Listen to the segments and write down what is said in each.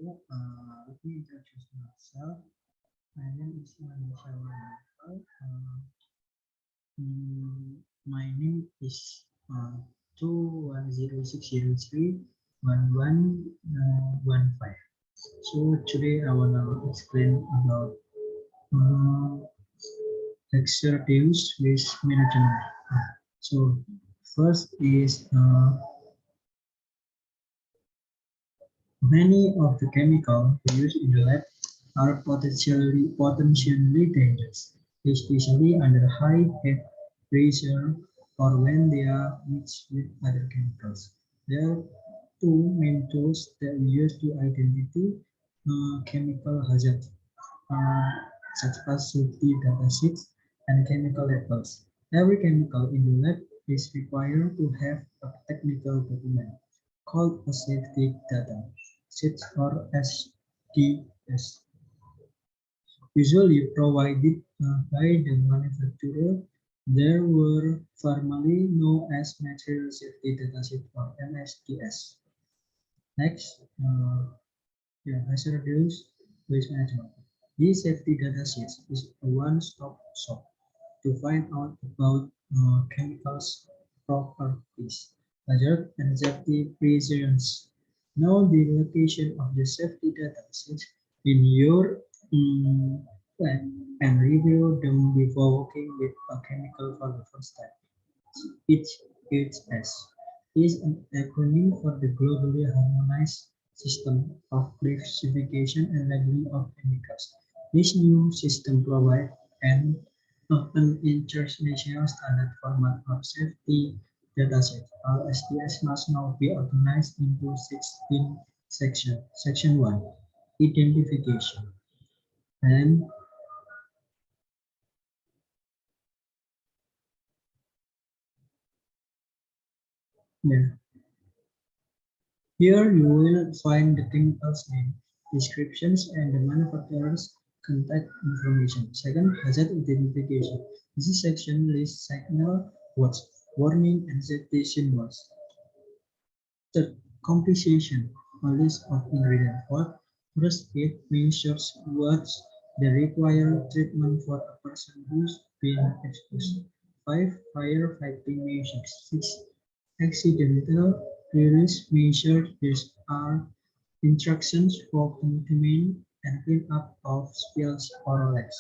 Let me introduce myself. My name is Syawal. My name is 21060311115. So today I wanna explain about uh, Hazardous waste management. So first is many of the chemicals used in the lab are potentially dangerous, especially under high heat pressure or when they are mixed with other chemicals. There are two main tools that we use to identify chemical hazards, uh, such as safety data sheets and chemical labels. Every chemical in the lab is required to have a technical document called a safety data sheet or SDS, usually provided by the manufacturer. There were formerly known as Material Safety Datasheet or MSDS. Next, hazardous waste management. This safety datasheet is a one-stop shop to find out about chemicals properties, hazard and safety precautions. Know the location of the safety datasets in your lab and review them before working with a chemical for the first time. HHS is an acronym for the Globally Harmonized System of Classification and Labeling of Chemicals. This new system provides an international standard format of safety dataset. All SDS must now be organized into 16 sections. Section 1, Identification. And yeah, here you will find the chemical's name, descriptions, and the manufacturer's contact information. Second, hazard identification. This section lists signal words, warning, and safety symbols. Third, composition, a list of ingredients. Fourth, first aid measures words that require treatment for a person who's been exposed. Five, firefighting measures. Six, accidental release measures. These are instructions for containment and cleanup of spills or leaks.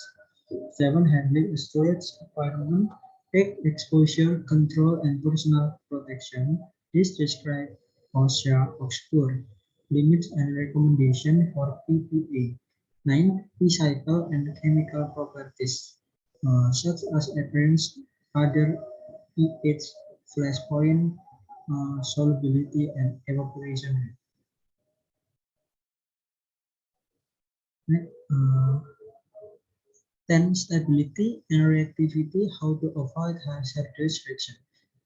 7. Handling storage environment, take exposure control and personal protection. This describes OSHA Oxford limits and recommendation for PPA. 9. P-cycle and chemical properties, such as appearance, other pH, flash point, solubility, and evaporation rate. 10. Stability and reactivity, how to avoid hazardous reaction.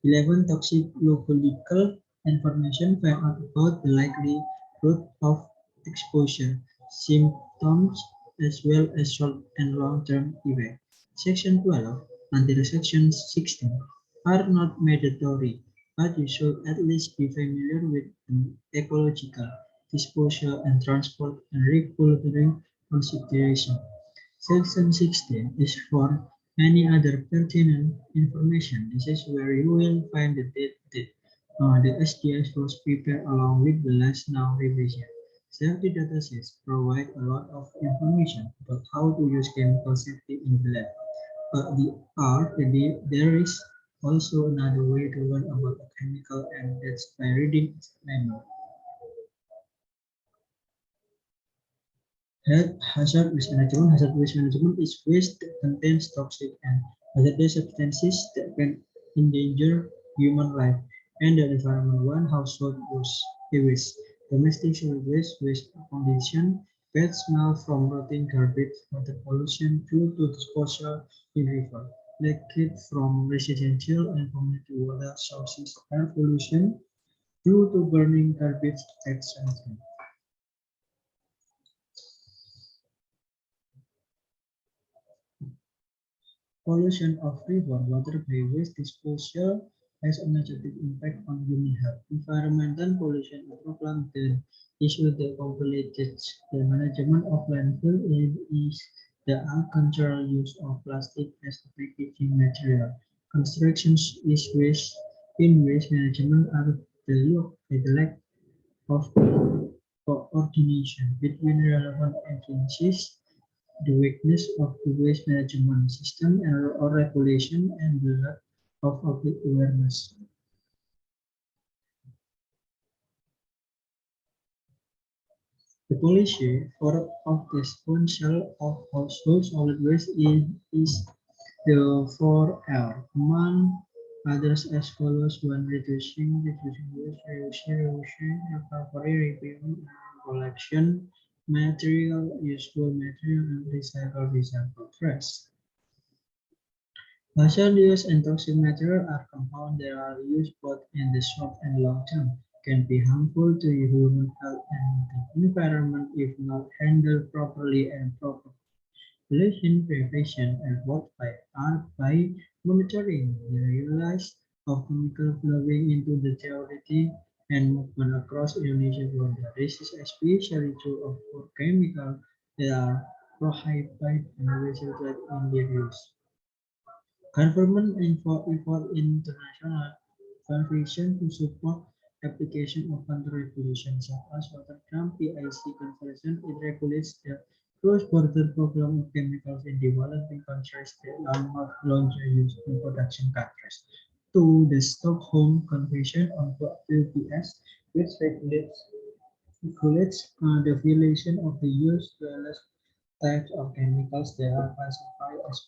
11. Toxicological information, find out about the likely route of exposure, symptoms, as well as short and long-term effects. Section 12 until Section 16 are not mandatory, but you should at least be familiar with ecological, disposal, and transport and regulatory consideration. Section 16 is for any other pertinent information. This is where you will find the date that the SDS was prepared along with the last now revision. Safety datasets provide a lot of information about how to use chemical safety in the lab. But there is also another way to learn about a chemical, and that's by reading its manual. Hazard waste management. Hazard waste management is waste that contains toxic and hazardous substances that can endanger human life and the environment. One household waste, domestic solid waste, waste condition, bad smell from rotting garbage, water pollution due to disposal in river, leakage from residential and community water sources, air pollution due to burning garbage at cemetery. Pollution of river water by waste disposal has a negative impact on human health. Environmental pollution is a problem that issued the completed the management of landfill is the uncontrolled use of plastic as a packaging material. Constructions is waste in waste management are the lack of coordination between relevant agencies, the weakness of the waste management system or regulation, and the lack of public awareness. The policy for of disposal of household solid waste is the 4L, among others as follows: one, reducing waste, reusing, recovery, repair, and collection, material, useful material, and recycle trash. Hazardous and toxic materials are compounds that are used both in the short and long term, can be harmful to human health and the environment if not handled properly and properly. Pollution prevention efforts are by monitoring the release of chemical flowing into the territory and movement across Indonesia border. This is especially true of chemicals that are prohibited and restricted in their use. Government effort international convention to support application of counter-regulations such as Rotterdam PIC Convention. It regulates the cross-border program of chemicals in developing countries that are not longer used in production countries. To the Stockholm Convention on PPS, which regulates the violation of the use various types of chemicals that are classified as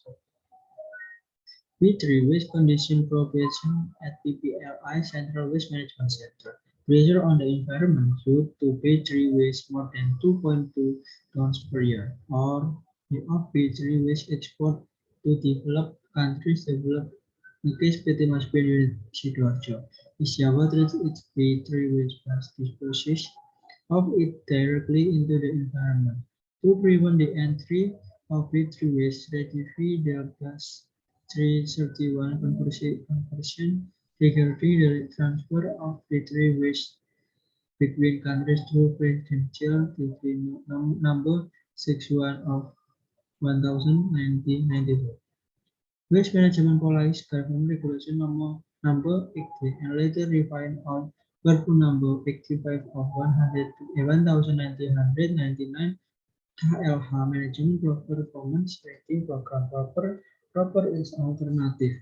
B3 Waste Condition Probation at PPLI Central Waste Management Center. Pressure on the environment due to B3 waste more than 2.2 tons per year, or the of B3 waste export to developed countries developed. The case pretty much been in Sidoarjo. The syawal treats its B3 waste plus disposes of it directly into the environment. To prevent the entry of B3 waste, ratify the plus 331 conversion regarding the transfer of B3 waste between countries through Presidential Decree number 61 of 1994. Waste Management Policy Government Regulation number 83 and later refined on Perpu number 85 of 1999 HLH Management Performance Rating Program. Proper is alternative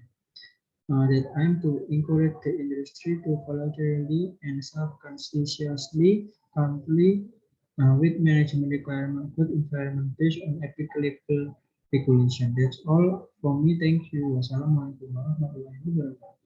that aim to encourage the industry to voluntarily and self-consciously comply with management requirements, good environment based on applicable regulation. That's all from me. Thank you. Wassalamualaikum warahmatullahi wabarakatuh.